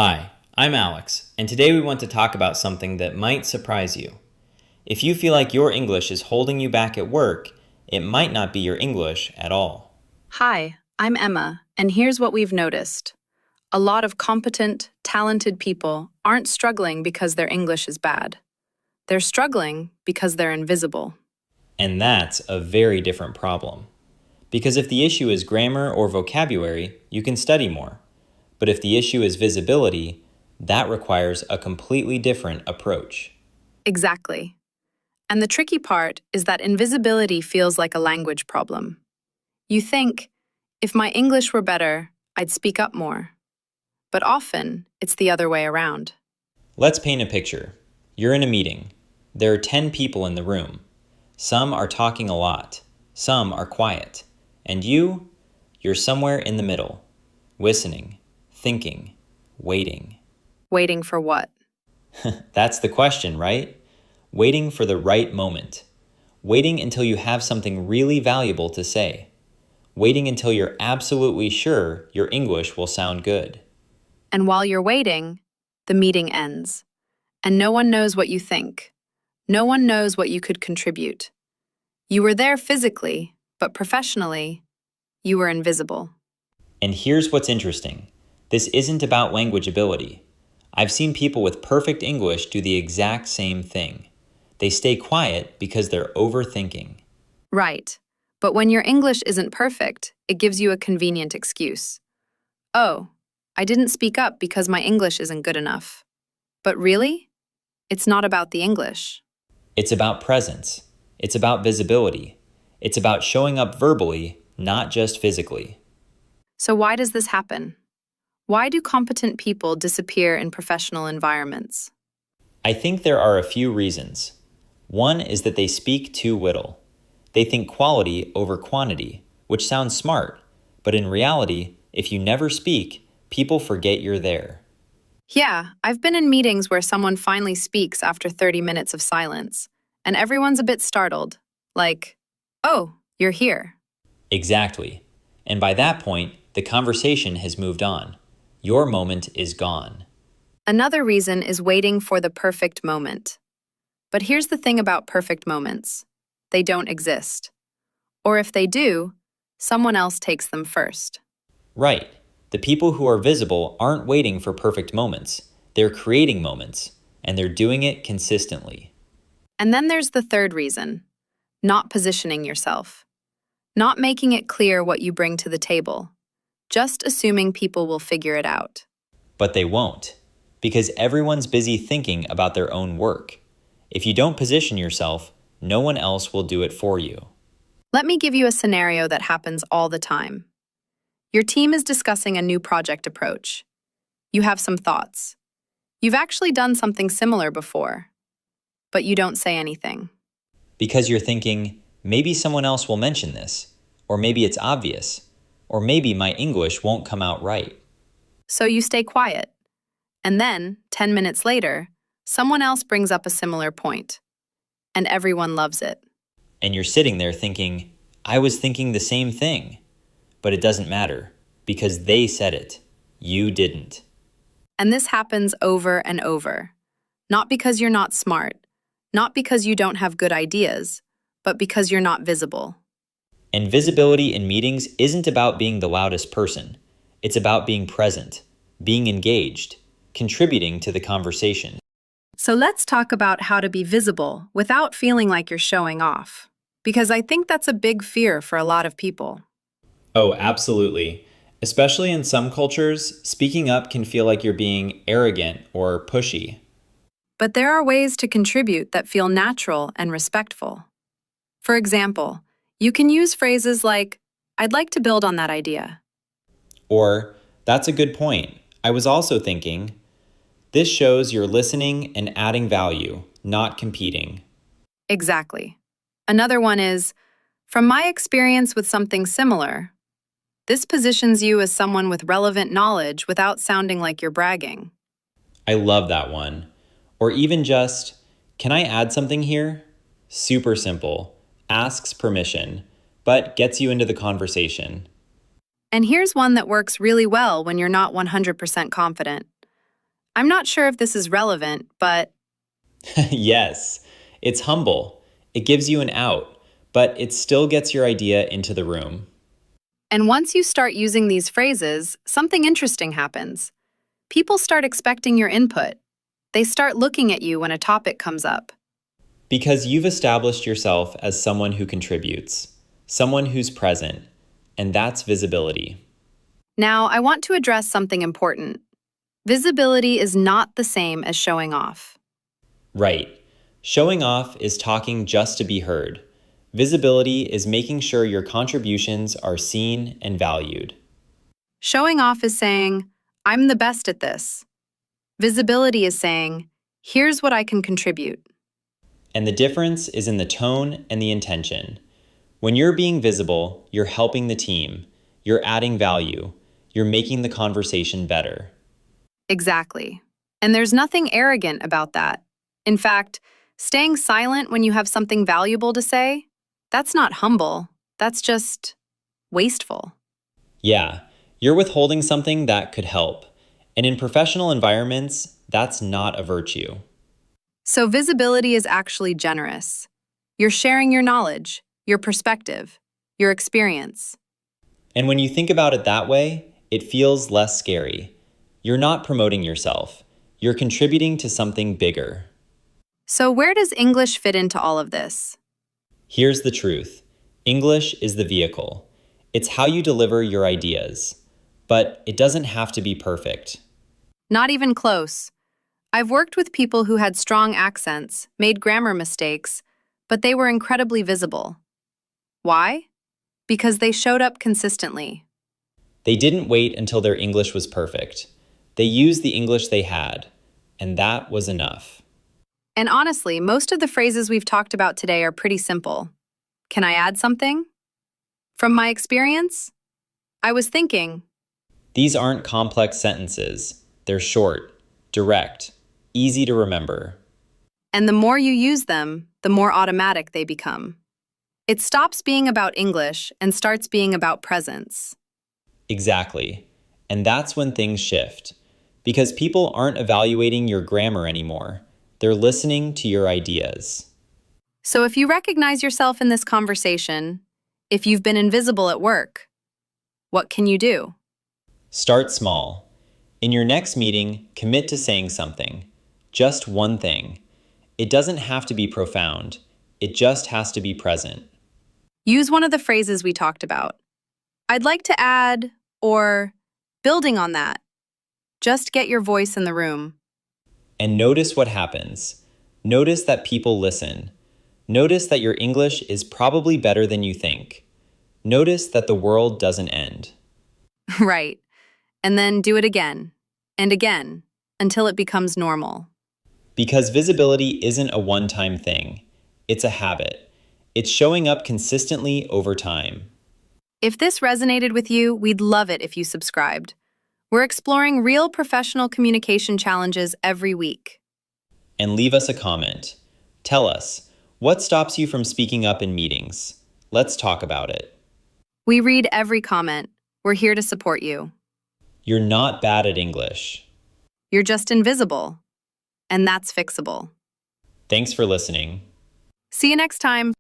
Hi, I'm Alex, and today we want to talk about something that might surprise you. If you feel like your English is holding you back at work, it might not be your English at all. Hi, I'm Emma, and here's what we've noticed. A lot of competent, talented people aren't struggling because their English is bad. They're struggling because they're invisible. And that's a very different problem. Because if the issue is grammar or vocabulary, you can study more. But if the issue is visibility, that requires a completely different approach. Exactly. And the tricky part is that invisibility feels like a language problem. You think, if my English were better, I'd speak up more. But often, it's the other way around. Let's paint a picture. You're in a meeting. There are 10 people in the room. Some are talking a lot. Some are quiet. And you're somewhere in the middle, listening, thinking, waiting. Waiting for what? That's the question, right? Waiting for the right moment. Waiting until you have something really valuable to say. Waiting until you're absolutely sure your English will sound good. And while you're waiting, the meeting ends. And no one knows what you think. No one knows what you could contribute. You were there physically, but professionally, you were invisible. And here's what's interesting. This isn't about language ability. I've seen people with perfect English do the exact same thing. They stay quiet because they're overthinking. Right. But when your English isn't perfect, it gives you a convenient excuse. Oh, I didn't speak up because my English isn't good enough. But really? It's not about the English. It's about presence. It's about visibility. It's about showing up verbally, not just physically. So why does this happen? Why do competent people disappear in professional environments? I think there are a few reasons. One is that they speak too little. They think quality over quantity, which sounds smart, but in reality, if you never speak, people forget you're there. Yeah, I've been in meetings where someone finally speaks after 30 minutes of silence, and everyone's a bit startled. Like, oh, you're here. Exactly. And by that point, the conversation has moved on. Your moment is gone. Another reason is waiting for the perfect moment. But here's the thing about perfect moments. They don't exist. Or if they do, someone else takes them first. Right. The people who are visible aren't waiting for perfect moments. They're creating moments, and they're doing it consistently. And then there's the third reason, not positioning yourself. Not making it clear what you bring to the table. Just assuming people will figure it out. But they won't, because everyone's busy thinking about their own work. If you don't position yourself, no one else will do it for you. Let me give you a scenario that happens all the time. Your team is discussing a new project approach. You have some thoughts. You've actually done something similar before, but you don't say anything. Because you're thinking, maybe someone else will mention this, or maybe it's obvious, or maybe my English won't come out right. So you stay quiet. And then, 10 minutes later, someone else brings up a similar point. And everyone loves it. And you're sitting there thinking, I was thinking the same thing. But it doesn't matter, because they said it. You didn't. And this happens over and over. Not because you're not smart, not because you don't have good ideas, but because you're not visible. And visibility in meetings isn't about being the loudest person. It's about being present, being engaged, contributing to the conversation. So let's talk about how to be visible without feeling like you're showing off. Because I think that's a big fear for a lot of people. Oh, absolutely. Especially in some cultures, speaking up can feel like you're being arrogant or pushy. But there are ways to contribute that feel natural and respectful. For example, you can use phrases like, I'd like to build on that idea. Or, that's a good point. I was also thinking. This shows you're listening and adding value, not competing. Exactly. Another one is, from my experience with something similar, this positions you as someone with relevant knowledge without sounding like you're bragging. I love that one. Or even just, can I add something here? Super simple. Asks permission, but gets you into the conversation. And here's one that works really well when you're not 100% confident. I'm not sure if this is relevant, but Yes, it's humble. It gives you an out, but it still gets your idea into the room. and once you start using these phrases, something interesting happens. People start expecting your input. They start looking at you when a topic comes up. Because you've established yourself as someone who contributes, someone who's present, and that's visibility. Now, I want to address something important. Visibility is not the same as showing off. Right. Showing off is talking just to be heard. Visibility is making sure your contributions are seen and valued. Showing off is saying, I'm the best at this. Visibility is saying, here's what I can contribute. And the difference is in the tone and the intention. When you're being visible, you're helping the team, you're adding value, you're making the conversation better. Exactly. And there's nothing arrogant about that. In fact, staying silent when you have something valuable to say, that's not humble. That's just wasteful. Yeah, you're withholding something that could help. And in professional environments, that's not a virtue. So visibility is actually generous. You're sharing your knowledge, your perspective, your experience. And when you think about it that way, it feels less scary. You're not promoting yourself. You're contributing to something bigger. So where does English fit into all of this? Here's the truth. English is the vehicle. It's how you deliver your ideas. But it doesn't have to be perfect. Not even close. I've worked with people who had strong accents, made grammar mistakes, but they were incredibly visible. Why? Because they showed up consistently. They didn't wait until their English was perfect. They used the English they had, and that was enough. And honestly, most of the phrases we've talked about today are pretty simple. Can I add something? From my experience, I was thinking, These aren't complex sentences. They're short, direct, easy to remember. and the more you use them, the more automatic they become. It stops being about English and starts being about presence. Exactly. And that's when things shift. Because people aren't evaluating your grammar anymore. They're listening to your ideas. So if you recognize yourself in this conversation, if you've been invisible at work, what can you do? Start small. In your next meeting, commit to saying something. Just one thing. It doesn't have to be profound. It just has to be present. Use one of the phrases we talked about. I'd like to add, or building on that. Just get your voice in the room. And notice what happens. Notice that people listen. Notice that your English is probably better than you think. Notice that the world doesn't end. Right. And then do it again and again until it becomes normal. Because visibility isn't a one-time thing. It's a habit. It's showing up consistently over time. If this resonated with you, we'd love it if you subscribed. We're exploring real professional communication challenges every week. And leave us a comment. Tell us, what stops you from speaking up in meetings? Let's talk about it. We read every comment. We're here to support you. You're not bad at English. You're just invisible. And that's fixable. Thanks for listening. See you next time.